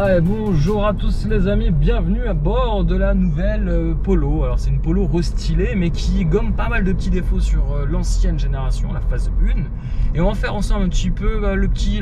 Allez, bonjour à tous les amis, bienvenue à bord de la nouvelle Polo. Alors c'est une Polo restylée mais qui gomme pas mal de petits défauts sur l'ancienne génération, la phase 1. Et on va faire ensemble un petit peu la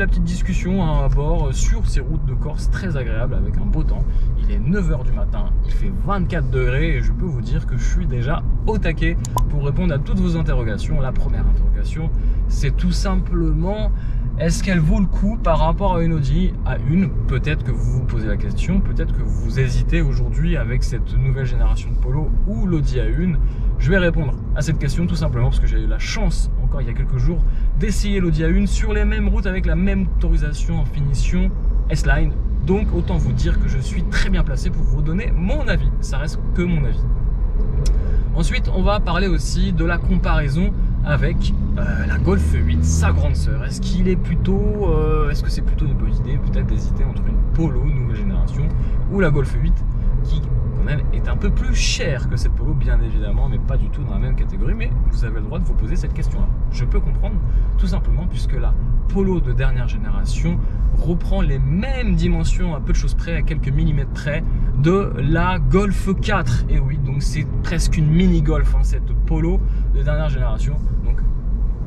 petite discussion à bord sur ces routes de Corse très agréables avec un beau temps. Il est 9 h du matin, il fait 24 degrés et je peux vous dire que je suis déjà au taquet pour répondre à toutes vos interrogations. La première interrogation, c'est tout simplement: est-ce qu'elle vaut le coup par rapport à une Audi A1? Peut-être que vous vous posez la question, peut-être que vous hésitez aujourd'hui avec cette nouvelle génération de Polo ou l'Audi A1. Je vais répondre à cette question tout simplement parce que j'ai eu la chance, encore il y a quelques jours, d'essayer l'Audi A1 sur les mêmes routes avec la même motorisation en finition S-Line. Donc autant vous dire que je suis très bien placé pour vous donner mon avis. Ça reste que mon avis. Ensuite, on va parler aussi de la comparaison avec la Golf 8, sa grande sœur. Est-ce que c'est plutôt une bonne idée peut-être d'hésiter entre une Polo nouvelle génération ou la Golf 8 qui quand même est un peu plus chère que cette Polo bien évidemment, mais pas du tout dans la même catégorie. Mais vous avez le droit de vous poser cette question-là. Je peux comprendre tout simplement puisque la Polo de dernière génération reprend les mêmes dimensions à peu de choses près, à quelques millimètres près de la Golf 4. Et oui, donc c'est presque une mini Golf cette Polo de dernière génération. Donc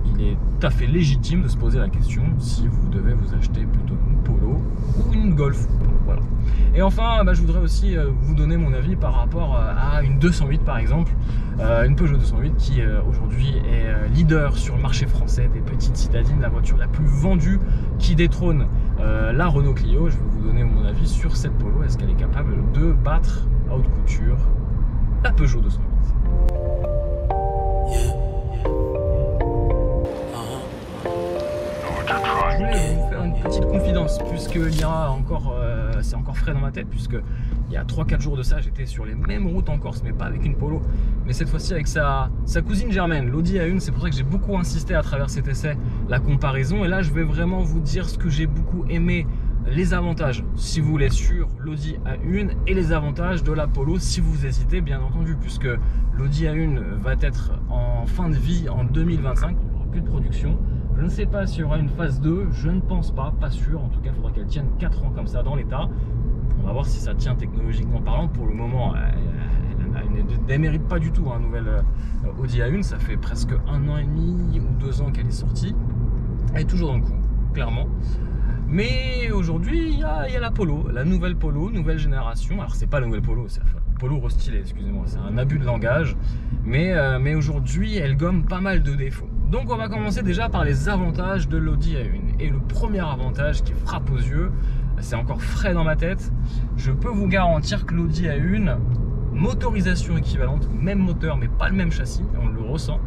il est tout à fait légitime de se poser la question si vous devez vous acheter plutôt une Polo ou une Golf. Voilà. Et enfin, je voudrais aussi vous donner mon avis par rapport à une 208 par exemple, une Peugeot 208 qui aujourd'hui est leader sur le marché français des petites citadines, la voiture la plus vendue qui détrône la Renault Clio. Je vais vous donner mon avis sur cette Polo. Est-ce qu'elle est capable de battre à haute couture la Peugeot 208? Je voulais vous faire une petite confidence puisqu'il y a encore, c'est encore frais dans ma tête, puisque il y a 3-4 jours de ça, j'étais sur les mêmes routes en Corse, mais pas avec une Polo, mais cette fois-ci avec sa cousine germaine, l'Audi A1. C'est pour ça que j'ai beaucoup insisté à travers cet essai, la comparaison. Et là, je vais vraiment vous dire ce que j'ai beaucoup aimé, les avantages, si vous voulez, sur l'Audi A1 et les avantages de la Polo, si vous hésitez, bien entendu, puisque l'Audi A1 va être en fin de vie en 2025, il n'y aura plus de production. Je ne sais pas s'il y aura une phase 2, je ne pense pas sûr. En tout cas, il faudra qu'elle tienne 4 ans comme ça dans l'état. On va voir si ça tient technologiquement parlant. Pour le moment, elle ne démérite pas du tout une nouvelle Audi A1. Ça fait presque 1 an et demi ou 2 ans qu'elle est sortie. Elle est toujours dans le coup, clairement. Mais aujourd'hui, il y a la Polo, la nouvelle Polo, nouvelle génération. Alors, c'est pas la nouvelle Polo, c'est la Polo restylée, excusez-moi. C'est un abus de langage. Mais aujourd'hui, elle gomme pas mal de défauts. Donc on va commencer déjà par les avantages de l'Audi A1. Et le premier avantage qui frappe aux yeux, c'est encore frais dans ma tête, je peux vous garantir que l'Audi A1, motorisation équivalente, même moteur mais pas le même châssis, on le ressent,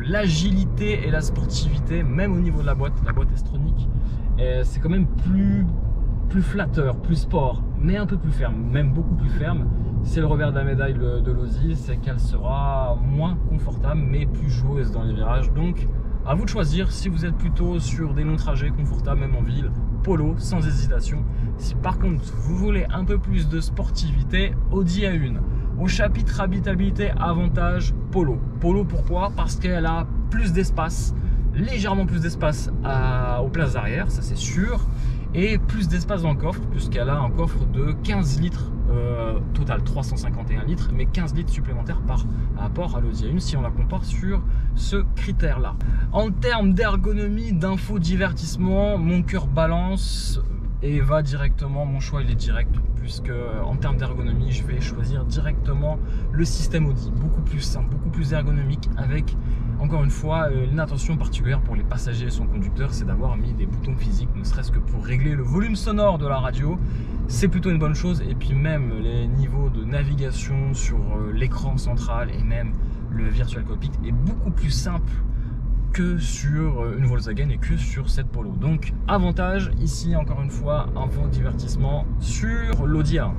l'agilité et la sportivité, même au niveau de la boîte S-tronique, c'est quand même plus flatteur, plus sport, mais un peu plus ferme, même beaucoup plus ferme. C'est le revers de la médaille de l'Audi, c'est qu'elle sera moins confortable mais plus joueuse dans les virages. Donc à vous de choisir si vous êtes plutôt sur des longs trajets confortables, même en ville, Polo sans hésitation. Si par contre vous voulez un peu plus de sportivité, Audi A1. Au chapitre habitabilité, avantage Polo. Polo pourquoi? Parce qu'elle a plus d'espace, légèrement plus d'espace aux places arrière, ça c'est sûr, et plus d'espace dans le coffre puisqu'elle a un coffre de 15 litres, total 351 litres, mais 15 litres supplémentaires par rapport à l'Audi A1 si on la compare sur ce critère là. En termes d'ergonomie, d'infodivertissement, mon cœur balance et va directement, mon choix il est direct, puisque en termes d'ergonomie je vais choisir directement le système Audi, beaucoup plus simple, beaucoup plus ergonomique, avec encore une fois une attention particulière pour les passagers et son conducteur, c'est d'avoir mis des boutons physiques, ne serait-ce que pour régler le volume sonore de la radio. C'est plutôt une bonne chose. Et puis même les niveaux de navigation sur l'écran central et même le Virtual Cockpit est beaucoup plus simple que sur une Volkswagen et que sur cette Polo. Donc avantage ici encore une fois, infodivertissement sur l'Audi A1.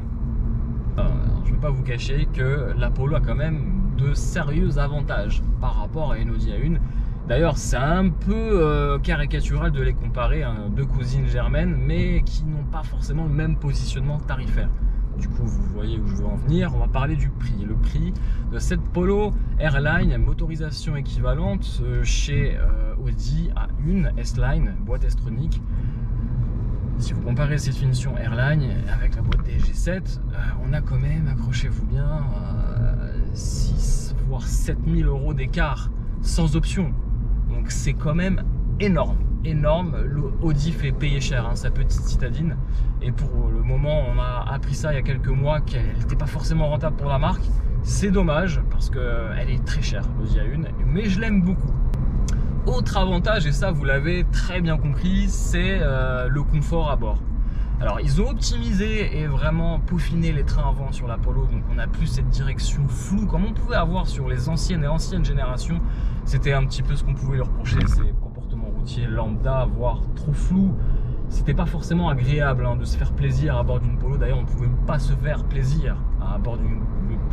Je ne vais pas vous cacher que la Polo a quand même de sérieux avantages par rapport à une Audi A1. D'ailleurs, c'est un peu caricatural de les comparer, deux cousines germaines, mais qui n'ont pas forcément le même positionnement tarifaire. Du coup, vous voyez où je veux en venir. On va parler du prix. Le prix de cette Polo Airline, motorisation équivalente chez Audi A1 S-Line, boîte S-tronique. Si vous comparez cette finition Airline avec la boîte des G7, on a quand même, accrochez-vous bien, 6 voire 7000 € d'écart sans option. Donc c'est quand même énorme. Énorme. Audi fait payer cher hein, sa petite citadine, et pour le moment on a appris ça il y a quelques mois qu'elle n'était pas forcément rentable pour la marque. C'est dommage parce qu'elle est très chère, l'Audi A1, mais je l'aime beaucoup. Autre avantage, et ça vous l'avez très bien compris, c'est le confort à bord. Alors ils ont optimisé et vraiment peaufiné les trains avant sur l'Apollo, donc on n'a plus cette direction floue comme on pouvait avoir sur les anciennes générations. C'était un petit peu ce qu'on pouvait leur reprocher, ces comportements routiers lambda, voire trop flous. C'était pas forcément agréable hein, de se faire plaisir à bord d'une Polo. D'ailleurs on ne pouvait pas se faire plaisir à bord d'une...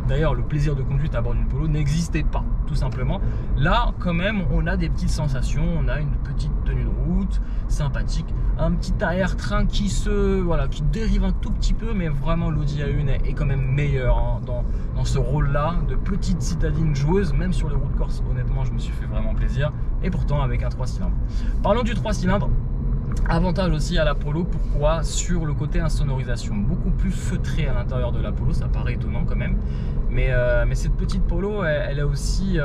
D'ailleurs le plaisir de conduite à bord d'une Polo n'existait pas, tout simplement. Là quand même on a des petites sensations, on a une petite tenue de route sympathique, un petit arrière-train qui qui dérive un tout petit peu, mais vraiment l'Audi A1 est quand même meilleur hein, dans ce rôle-là de petite citadine joueuse. Même sur les routes corses, honnêtement je me suis fait vraiment plaisir, et pourtant avec un 3 cylindres. Parlons du 3 cylindres. Avantage aussi à l'Apollo, pourquoi? Sur le côté insonorisation, beaucoup plus feutré à l'intérieur de l'Apollo, ça paraît étonnant quand même, mais cette petite Polo, elle a aussi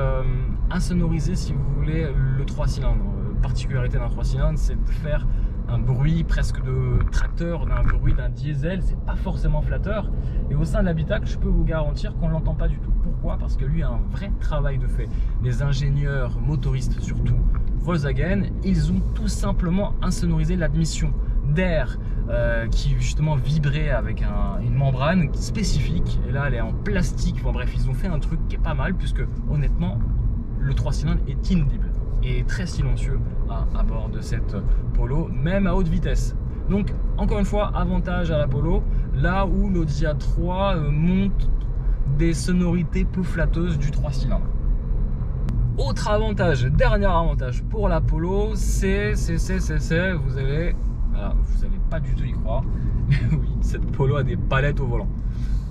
insonorisé, si vous voulez, le 3 cylindres. Particularité d'un 3 cylindres, c'est de faire un bruit presque de tracteur, d'un bruit d'un diesel, c'est pas forcément flatteur, et au sein de l'habitacle, je peux vous garantir qu'on ne l'entend pas du tout. Pourquoi? Parce que lui a un vrai travail de fait. Les ingénieurs motoristes surtout Volkswagen, ils ont tout simplement insonorisé l'admission d'air qui justement vibrait avec une membrane spécifique, et là elle est en plastique. Bon bref, ils ont fait un truc qui est pas mal, puisque honnêtement le 3 cylindres est inaudible et très silencieux à bord de cette Polo, même à haute vitesse. Donc encore une fois, avantage à la Polo, là où l'Audi A3 monte des sonorités peu flatteuses du 3 cylindres. Autre avantage, dernier avantage pour la Polo, c'est vous allez pas du tout y croire, mais oui, cette Polo a des palettes au volant.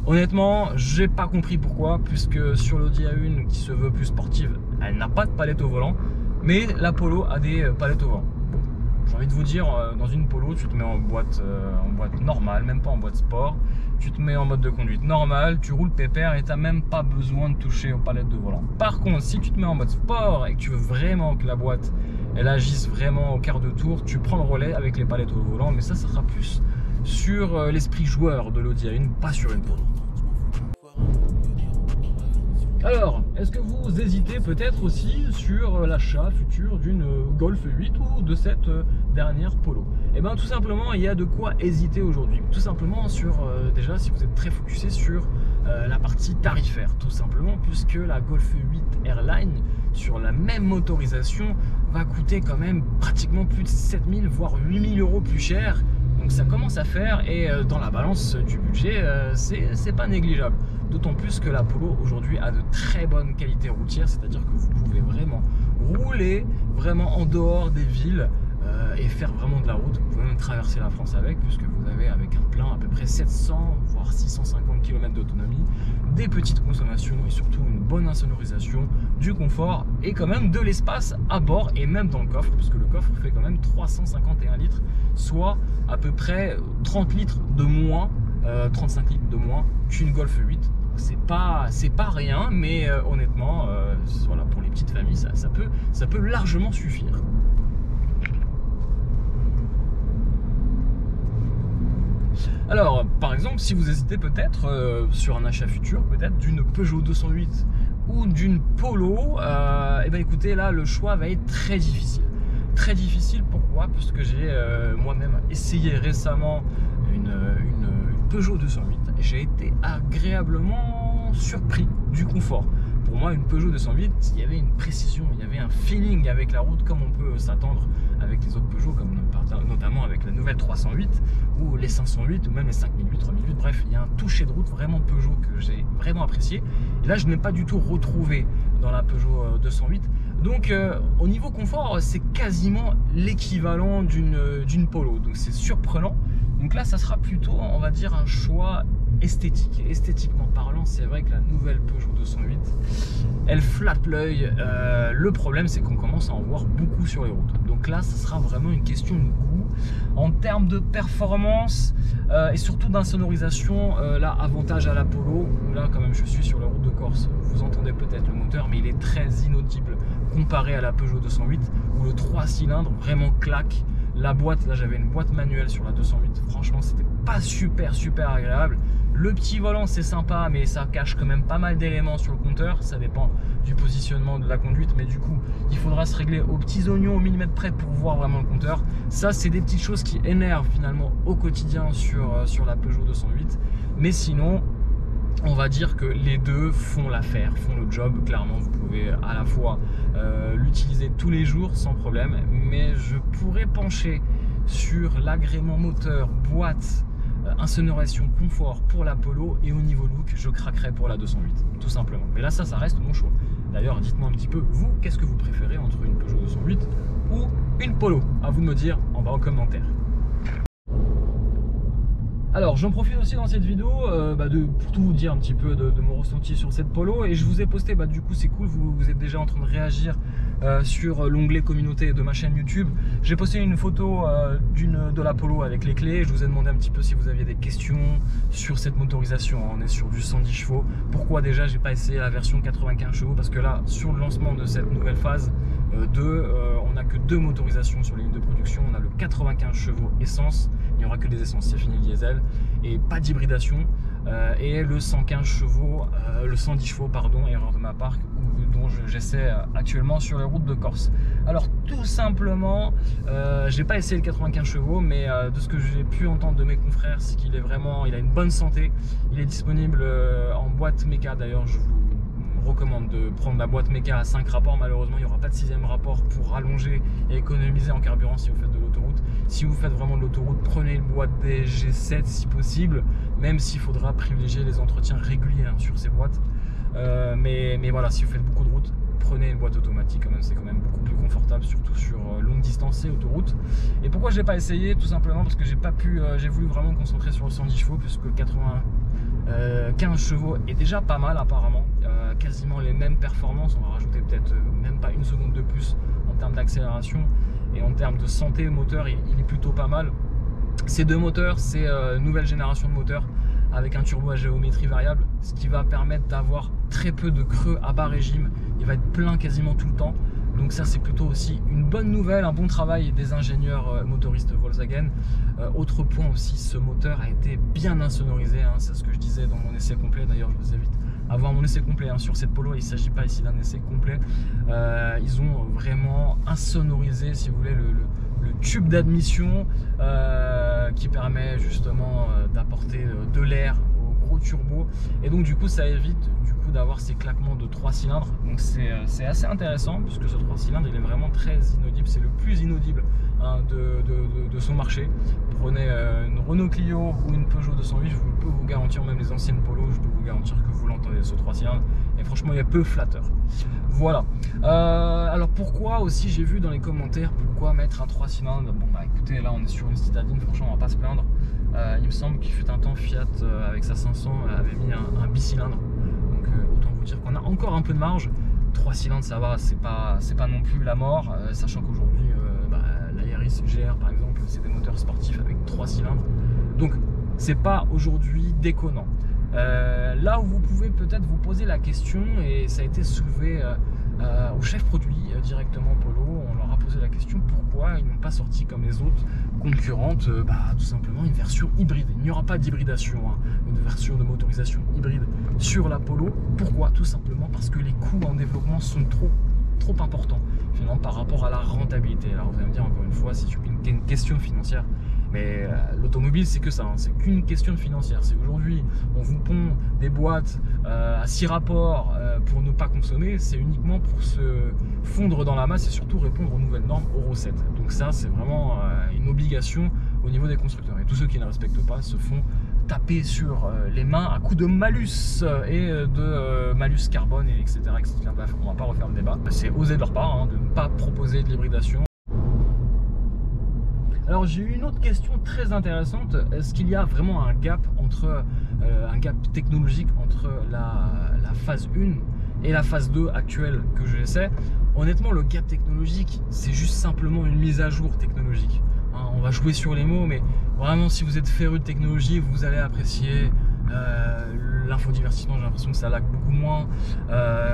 Honnêtement, j'ai pas compris pourquoi, puisque sur l'Audi A1 qui se veut plus sportive, elle n'a pas de palette au volant, mais la Polo a des palettes au volant. J'ai envie de vous dire, dans une Polo, tu te mets en boîte normale, même pas en boîte sport, tu te mets en mode de conduite normale, tu roules pépère et tu n'as même pas besoin de toucher aux palettes de volant. Par contre, si tu te mets en mode sport et que tu veux vraiment que la boîte elle agisse vraiment au quart de tour, tu prends le relais avec les palettes au volant, mais ça sera plus sur l'esprit joueur de l'Audi A1, pas sur une Polo. Alors, est-ce que vous hésitez peut-être aussi sur l'achat futur d'une Golf 8 ou de cette dernière Polo? Eh bien tout simplement, il y a de quoi hésiter aujourd'hui. Tout simplement sur, déjà si vous êtes très focusé sur la partie tarifaire, tout simplement, puisque la Golf 8 Airline, sur la même motorisation, va coûter quand même pratiquement plus de 7000 voire 8000 € plus cher. Donc ça commence à faire, et dans la balance du budget, c'est pas négligeable. D'autant plus que la Polo aujourd'hui a de très bonnes qualités routières, c'est-à-dire que vous pouvez vraiment rouler vraiment en dehors des villes et faire vraiment de la route. Vous pouvez même traverser la France avec, puisque vous avez avec un plein à peu près 700 voire 650 km d'autonomie, des petites consommations et surtout une bonne insonorisation, du confort et quand même de l'espace à bord et même dans le coffre, puisque le coffre fait quand même 351 litres, soit à peu près 30 litres de moins, 35 litres de moins qu'une Golf 8. C'est pas rien, mais honnêtement, voilà, pour les petites familles, ça peut largement suffire. Alors, par exemple, si vous hésitez peut-être sur un achat futur, peut-être d'une Peugeot 208 ou d'une Polo, et ben écoutez, là, le choix va être très difficile. Très difficile, pourquoi? Puisque j'ai moi-même essayé récemment une Peugeot 208. J'ai été agréablement surpris du confort. Pour moi, une Peugeot 208, il y avait une précision, il y avait un feeling avec la route comme on peut s'attendre avec les autres Peugeot, comme notamment avec la nouvelle 308 ou les 508 ou même les 5008, 3008. Bref, il y a un toucher de route vraiment Peugeot que j'ai vraiment apprécié. Et là, je n'ai pas du tout retrouvé dans la Peugeot 208. Donc, au niveau confort, c'est quasiment l'équivalent d'une Polo. Donc, c'est surprenant. Donc là, ça sera plutôt, on va dire, un choix esthétique. Et esthétiquement parlant, c'est vrai que la nouvelle Peugeot 208, elle flatte l'œil. Le problème, c'est qu'on commence à en voir beaucoup sur les routes. Donc là, ce sera vraiment une question de goût. En termes de performance et surtout d'insonorisation, là, avantage à la Polo. Là, quand même, je suis sur la route de Corse. Vous entendez peut-être le moteur, mais il est très inaudible comparé à la Peugeot 208, où le 3 cylindres vraiment claque. La boîte, là j'avais une boîte manuelle sur la 208, franchement c'était pas super agréable. Le petit volant c'est sympa, mais ça cache quand même pas mal d'éléments sur le compteur. Ça dépend du positionnement de la conduite, mais du coup il faudra se régler aux petits oignons au millimètre près pour voir vraiment le compteur. Ça c'est des petites choses qui énervent finalement au quotidien sur la Peugeot 208. Mais sinon, on va dire que les deux font l'affaire, font le job. Clairement, vous pouvez à la fois l'utiliser tous les jours sans problème, mais je pourrais pencher sur l'agrément moteur, boîte, insonorisation, confort pour la Polo, et au niveau look, je craquerais pour la 208, tout simplement. Mais là, ça reste mon choix. D'ailleurs, dites-moi un petit peu, vous, qu'est-ce que vous préférez entre une Peugeot 208 ou une Polo? À vous de me dire en bas en commentaire. Alors j'en profite aussi dans cette vidéo pour tout vous dire un petit peu de mon ressenti sur cette Polo, et je vous ai posté, du coup c'est cool, vous êtes déjà en train de réagir sur l'onglet communauté de ma chaîne YouTube. J'ai posté une photo de la Polo avec les clés. Je vous ai demandé un petit peu si vous aviez des questions sur cette motorisation. On est sur du 110 chevaux. Pourquoi déjà j'ai pas essayé la version 95 chevaux? Parce que là, sur le lancement de cette nouvelle phase on n'a que 2 motorisations sur les lignes de production. On a le 95 chevaux essence, il n'y aura que des essences, c'est fini le diesel, et pas d'hybridation, et le 115 chevaux, le 110 chevaux pardon, erreur de ma part, dont j'essaie actuellement sur les routes de Corse. Alors tout simplement, j'ai pas essayé le 95 chevaux, mais de ce que j'ai pu entendre de mes confrères, c'est qu'il est vraiment, il a une bonne santé. Il est disponible en boîte méca. D'ailleurs, je vous recommande de prendre la boîte méca à 5 rapports. Malheureusement, il n'y aura pas de 6e rapport pour rallonger et économiser en carburant si vous faites de l'autoroute. Si vous faites vraiment de l'autoroute, prenez une boîte des G7 si possible, même s'il faudra privilégier les entretiens réguliers sur ces boîtes. Mais voilà, si vous faites beaucoup de route, prenez une boîte automatique, c'est quand même beaucoup plus confortable, surtout sur longue distance et autoroute. Et pourquoi je n'ai pas essayé? Tout simplement parce que j'ai pas pu, j'ai voulu vraiment me concentrer sur le 110 chevaux, puisque le 95 chevaux est déjà pas mal apparemment, quasiment les mêmes performances. On va rajouter peut-être même pas une seconde de plus en termes d'accélération, et en termes de santé moteur il est plutôt pas mal. Ces deux moteurs, c'est nouvelle génération de moteurs avec un turbo à géométrie variable, ce qui va permettre d'avoir très peu de creux à bas régime. Il va être plein quasiment tout le temps. Donc ça, c'est plutôt aussi une bonne nouvelle, un bon travail des ingénieurs motoristes Volkswagen. Autre point aussi, ce moteur a été bien insonorisé, c'est ce que je disais dans mon essai complet. D'ailleurs, je vous invite à voir mon essai complet sur cette Polo. Il ne s'agit pas ici d'un essai complet. Ils ont vraiment insonorisé, si vous voulez, le tube d'admission qui permet justement d'apporter de l'air au gros turbo, et donc du coup ça évite d'avoir ces claquements de 3 cylindres. Donc c'est assez intéressant, puisque ce 3 cylindres il est vraiment très inaudible, c'est le plus inaudible de son marché. Prenez une Renault Clio ou une Peugeot 208, je peux vous garantir, même les anciennes Polo, je peux vous garantir que vous l'entendez, ce 3 cylindres, et franchement il est peu flatteur. Voilà. Alors pourquoi aussi, j'ai vu dans les commentaires, pourquoi mettre un 3 cylindres? Bon écoutez, là on est sur une citadine, franchement on va pas se plaindre. Il me semble qu'il fut un temps Fiat avec sa 500 avait mis un bicylindre, donc autant vous dire qu'on a encore un peu de marge. 3 cylindres ça va, c'est pas non plus la mort, sachant qu'aujourd'hui la Yaris GR par exemple, c'est des moteurs sportifs avec 3 cylindres, donc c'est pas aujourd'hui déconnant. Là où vous pouvez peut-être vous poser la question, et ça a été soulevé au chef produit directement Polo, on leur a posé la question pourquoi ils n'ont pas sorti comme les autres concurrentes tout simplement une version hybride. Il n'y aura pas d'hybridation, une version de motorisation hybride sur la Polo. Pourquoi? Tout simplement parce que les coûts en développement sont trop importants finalement par rapport à la rentabilité. Alors vous allez me dire, encore une fois, c'est une question financière, mais l'automobile c'est que ça, c'est qu'une question financière. C'est aujourd'hui on vous pond des boîtes à 6 rapports pour ne pas consommer, c'est uniquement pour se fondre dans la masse et surtout répondre aux nouvelles normes Euro 7. Donc ça c'est vraiment une obligation au niveau des constructeurs, et tous ceux qui ne respectent pas se font taper sur les mains à coups de malus et de malus carbone, et etc. Bref, on va pas refaire le débat. C'est osé de leur part de ne pas proposer de l'hybridation. Alors j'ai eu une autre question très intéressante. Est-ce qu'il y a vraiment un gap technologique entre la phase 1 et la phase 2 actuelle que j'essaie? Honnêtement, le gap technologique, c'est juste simplement une mise à jour technologique. Hein, on va jouer sur les mots, mais vraiment, si vous êtes féru de technologie, vous allez apprécier l'infodivertissement. J'ai l'impression que ça lag beaucoup moins.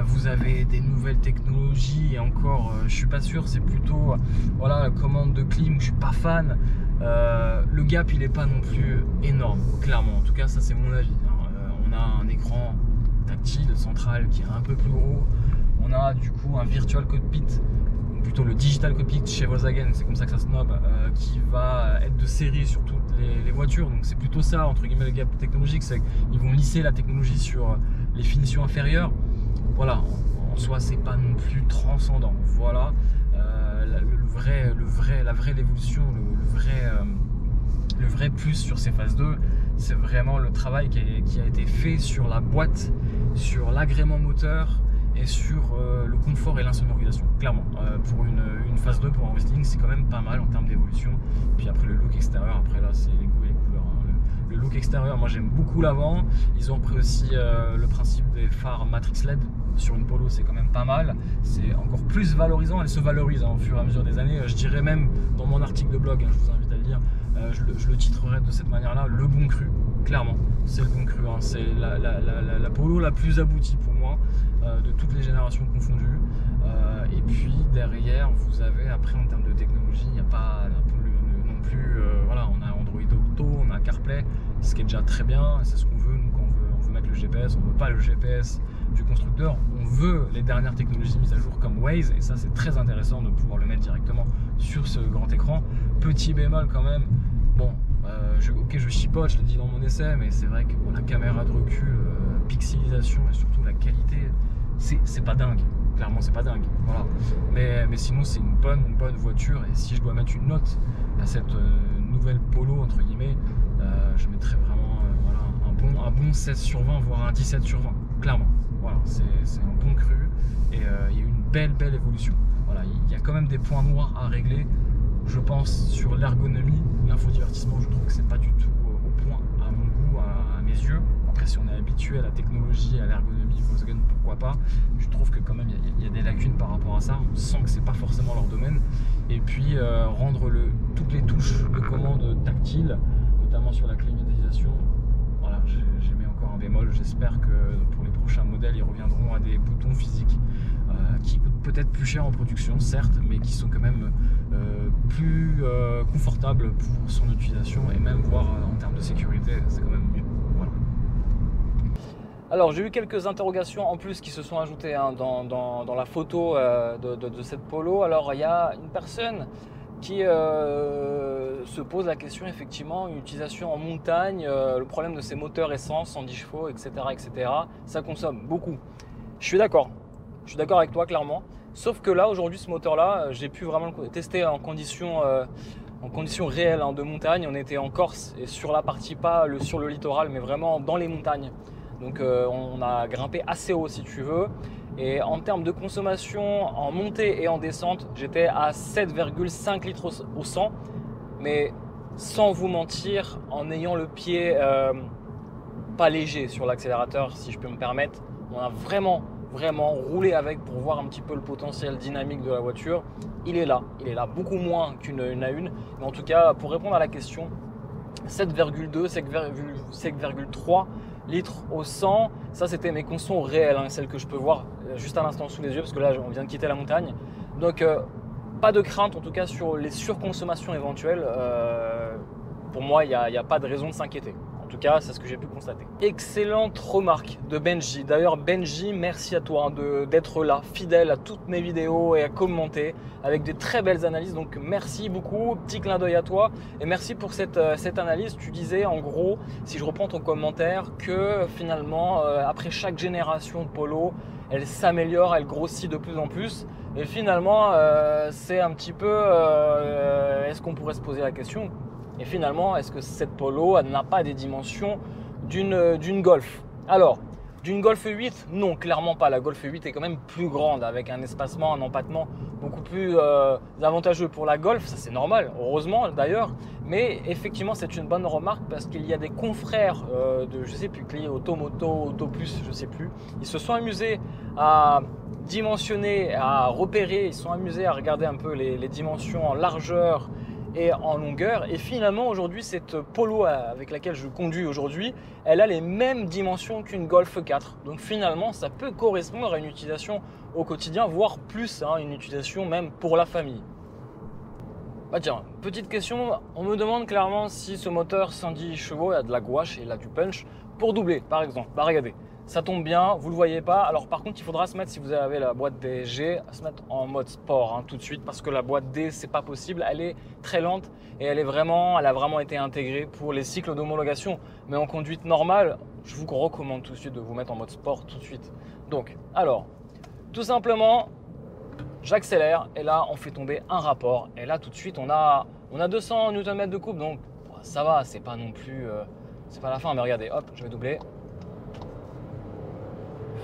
Vous avez des nouvelles technologies et encore, je suis pas sûr. C'est plutôt voilà, la commande de clim. Je suis pas fan. Le gap, il est pas non plus énorme, clairement. En tout cas, ça c'est mon avis. Hein. On a un écran tactile central qui est un peu plus gros. On a du coup un virtual cockpit, ou plutôt le digital cockpit chez Volkswagen, c'est comme ça que ça se nomme, qui va être de série sur toutes les voitures. Donc c'est plutôt ça, entre guillemets, le gap technologique, c'est qu'ils vont lisser la technologie sur les finitions inférieures. Voilà, en soi c'est pas non plus transcendant. Voilà, la vraie évolution, le vrai plus sur ces phases 2, c'est vraiment le travail qui a été fait sur la boîte, sur l'agrément moteur et sur le confort et l'insonorisation. Clairement, pour une phase 2 pour un wrestling, c'est quand même pas mal en termes d'évolution. Puis après le look extérieur, après là c'est les goûts et les couleurs. Hein. Le look extérieur, moi j'aime beaucoup l'avant. Ils ont pris aussi le principe des phares Matrix LED sur une Polo, c'est quand même pas mal. C'est encore plus valorisant, elle se valorise hein, au fur et à mesure des années. Je dirais même dans mon article de blog, hein, je vous invite à le lire, je le titrerai de cette manière-là, le bon cru. Clairement, c'est le bon cru. Hein. C'est la Polo la plus aboutie pour moi, de toutes les générations confondues. Et puis derrière, vous avez après en termes de technologie, il n'y a pas non plus. Voilà, on a Android Auto, on a CarPlay, ce qui est déjà très bien. C'est ce qu'on veut. Nous, quand on veut mettre le GPS, on ne veut pas le GPS du constructeur. On veut les dernières technologies mises à jour comme Waze. Et ça, c'est très intéressant de pouvoir le mettre directement sur ce grand écran. Petit bémol quand même. Bon. Ok, je chipote, je l'ai dit dans mon essai, mais c'est vrai que bon, la caméra de recul, pixelisation et surtout la qualité, c'est pas dingue. Clairement, c'est pas dingue. Voilà. Mais sinon, c'est une bonne voiture. Et si je dois mettre une note à cette nouvelle Polo, entre guillemets, je mettrais vraiment voilà, un bon 16 sur 20, voire un 17 sur 20. Clairement. Voilà, c'est un bon cru. Et il y a eu une belle évolution. Voilà, il y a quand même des points noirs à régler. Je pense sur l'ergonomie, l'infodivertissement, je trouve que c'est pas du tout au point à mon goût, à mes yeux. Après, si on est habitué à la technologie et à l'ergonomie Volkswagen, pourquoi pas. Je trouve que quand même il y a des lacunes par rapport à ça. On sent que c'est pas forcément leur domaine. Et puis rendre toutes les touches de commande tactiles, notamment sur la climatisation. Voilà, j'ai mis encore un bémol. J'espère que pour les prochains modèles, ils reviendront à des boutons physiques. Qui coûtent peut-être plus cher en production, certes, mais qui sont quand même plus confortables pour son utilisation et même voire en termes de sécurité, c'est quand même mieux. Voilà. Alors j'ai eu quelques interrogations en plus qui se sont ajoutées hein, dans la photo de cette Polo. Alors il y a une personne qui se pose la question effectivement, une utilisation en montagne, le problème de ces moteurs essence, 110 chevaux, etc., ça consomme beaucoup. Je suis d'accord avec toi clairement, sauf que là aujourd'hui ce moteur là, j'ai pu vraiment le tester en conditions réelles hein, de montagne. On était en Corse et sur la partie pas sur le littoral mais vraiment dans les montagnes. Donc on a grimpé assez haut si tu veux. Et en termes de consommation en montée et en descente, j'étais à 7,5 litres au 100. Mais sans vous mentir, en ayant le pied pas léger sur l'accélérateur si je peux me permettre, on a vraiment rouler avec pour voir un petit peu le potentiel dynamique de la voiture. Il est là beaucoup moins qu'une A1, mais en tout cas pour répondre à la question, 7,2, 7,3 litres au 100, ça c'était mes consons réels, hein, celles que je peux voir juste à l'instant sous les yeux parce que là on vient de quitter la montagne. Donc pas de crainte en tout cas sur les surconsommations éventuelles. Pour moi il n'y a pas de raison de s'inquiéter. En tout cas, c'est ce que j'ai pu constater. Excellente remarque de Benji. D'ailleurs, Benji, merci à toi hein, d'être là, fidèle à toutes mes vidéos et à commenter avec des très belles analyses. Donc, merci beaucoup. Petit clin d'œil à toi. Et merci pour cette analyse. Tu disais, en gros, si je reprends ton commentaire, que finalement, après chaque génération de Polo, elle s'améliore, elle grossit de plus en plus. Et finalement, c'est un petit peu... est-ce qu'on pourrait se poser la question ? Et finalement, est-ce que cette Polo n'a pas des dimensions d'une Golf? Alors, D'une Golf 8, non, clairement pas. La Golf 8 est quand même plus grande, avec un espacement, un empattement beaucoup plus avantageux pour la Golf. Ça, c'est normal, heureusement d'ailleurs. Mais effectivement, c'est une bonne remarque parce qu'il y a des confrères de, je sais plus, Clio, Automoto, Auto Plus, je sais plus. Ils se sont amusés à dimensionner, à repérer, ils se sont amusés à regarder un peu les dimensions en largeur et en longueur, et finalement aujourd'hui cette Polo avec laquelle je conduis aujourd'hui, elle a les mêmes dimensions qu'une Golf 4, donc finalement ça peut correspondre à une utilisation au quotidien, voire plus, hein, une utilisation même pour la famille. Bah tiens, petite question, on me demande clairement si ce moteur 110 chevaux a de la gouache et il a du punch pour doubler par exemple. Bah regardez, ça tombe bien, vous ne le voyez pas. Alors par contre, il faudra se mettre, si vous avez la boîte DSG, se mettre en mode sport hein, tout de suite, parce que la boîte D, c'est pas possible. Elle est très lente et elle a vraiment été intégrée pour les cycles d'homologation. Mais en conduite normale, je vous recommande tout de suite de vous mettre en mode sport tout de suite. Donc, alors, tout simplement, j'accélère et là, on fait tomber un rapport. Et là, tout de suite, on a 200 Nm de coupe, donc ça va, c'est pas non plus, c'est pas la fin. Mais regardez, hop, je vais doubler.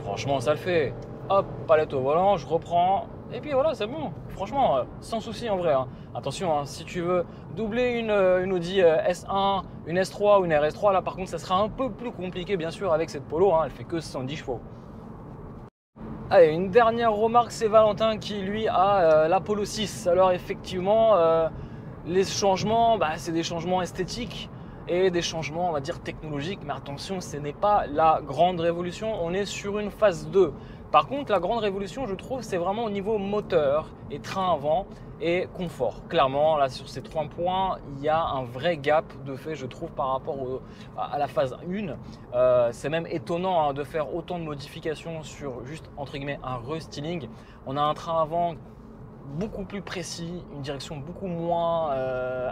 Franchement, ça le fait. Hop, palette au volant, je reprends. Et puis voilà, c'est bon. Franchement, sans souci en vrai. Hein. Attention, hein, si tu veux doubler une Audi S1, une S3 ou une RS3, là par contre, ça sera un peu plus compliqué, bien sûr, avec cette Polo. Hein, elle fait que 110 chevaux. Allez, une dernière remarque, c'est Valentin qui, lui, a la Polo 6. Alors effectivement, les changements, c'est des changements esthétiques et des changements, on va dire, technologiques. Mais attention, ce n'est pas la grande révolution, on est sur une phase 2. Par contre, la grande révolution, je trouve, c'est vraiment au niveau moteur et train avant et confort. Clairement, là, sur ces 3 points, il y a un vrai gap de fait, je trouve, par rapport à la phase 1. C'est même étonnant hein, de faire autant de modifications sur juste, entre guillemets, un restyling. On a un train avant beaucoup plus précis, une direction beaucoup moins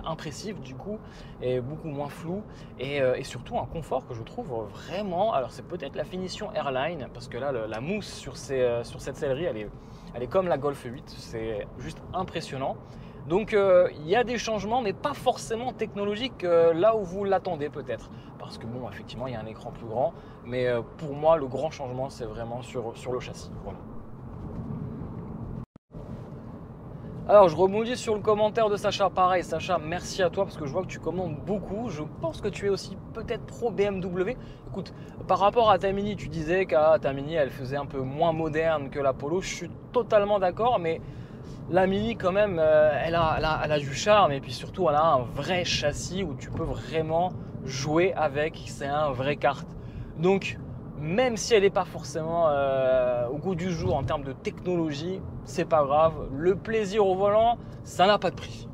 impressive du coup et beaucoup moins floue et surtout un confort que je trouve vraiment, alors c'est peut-être la finition Airline parce que là la mousse sur cette sellerie elle est comme la Golf 8, c'est juste impressionnant. Donc il y a des changements mais pas forcément technologiques là où vous l'attendez peut-être parce que bon effectivement il y a un écran plus grand mais pour moi le grand changement c'est vraiment sur le châssis. Voilà. Alors je rebondis sur le commentaire de Sacha, pareil Sacha, merci à toi parce que je vois que tu commandes beaucoup, je pense que tu es aussi peut-être pro BMW. Écoute, par rapport à ta Mini, tu disais que ta Mini elle faisait un peu moins moderne que la Polo, je suis totalement d'accord, mais la Mini quand même, elle a du charme et puis surtout elle a un vrai châssis où tu peux vraiment jouer avec, c'est un vrai kart. Donc même si elle n'est pas forcément au goût du jour en termes de technologie, c'est pas grave. Le plaisir au volant, ça n'a pas de prix.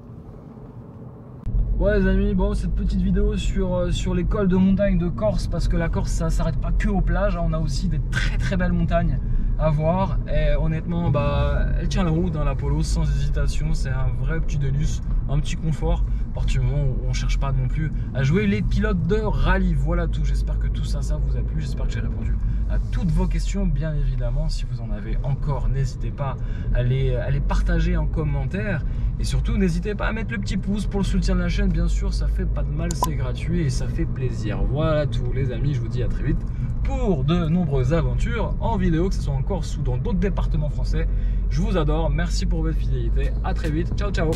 Ouais les amis, bon cette petite vidéo sur les cols de montagne de Corse, parce que la Corse ça s'arrête pas que aux plages, on a aussi des très belles montagnes à voir et honnêtement elle tient la route dans la Polo sans hésitation, c'est un vrai petit déluce, un petit confort à partir du moment où on cherche pas non plus à jouer les pilotes de rallye. Voilà tout, j'espère que tout ça vous a plu, j'espère que j'ai répondu à toutes vos questions. Bien évidemment, si vous en avez encore, n'hésitez pas à les partager en commentaire et surtout n'hésitez pas à mettre le petit pouce pour le soutien de la chaîne, bien sûr ça fait pas de mal, c'est gratuit et ça fait plaisir. Voilà tout les amis, je vous dis à très vite pour de nombreuses aventures en vidéo, que ce soit en Corse ou dans d'autres départements français. Je vous adore, merci pour votre fidélité, à très vite, ciao ciao.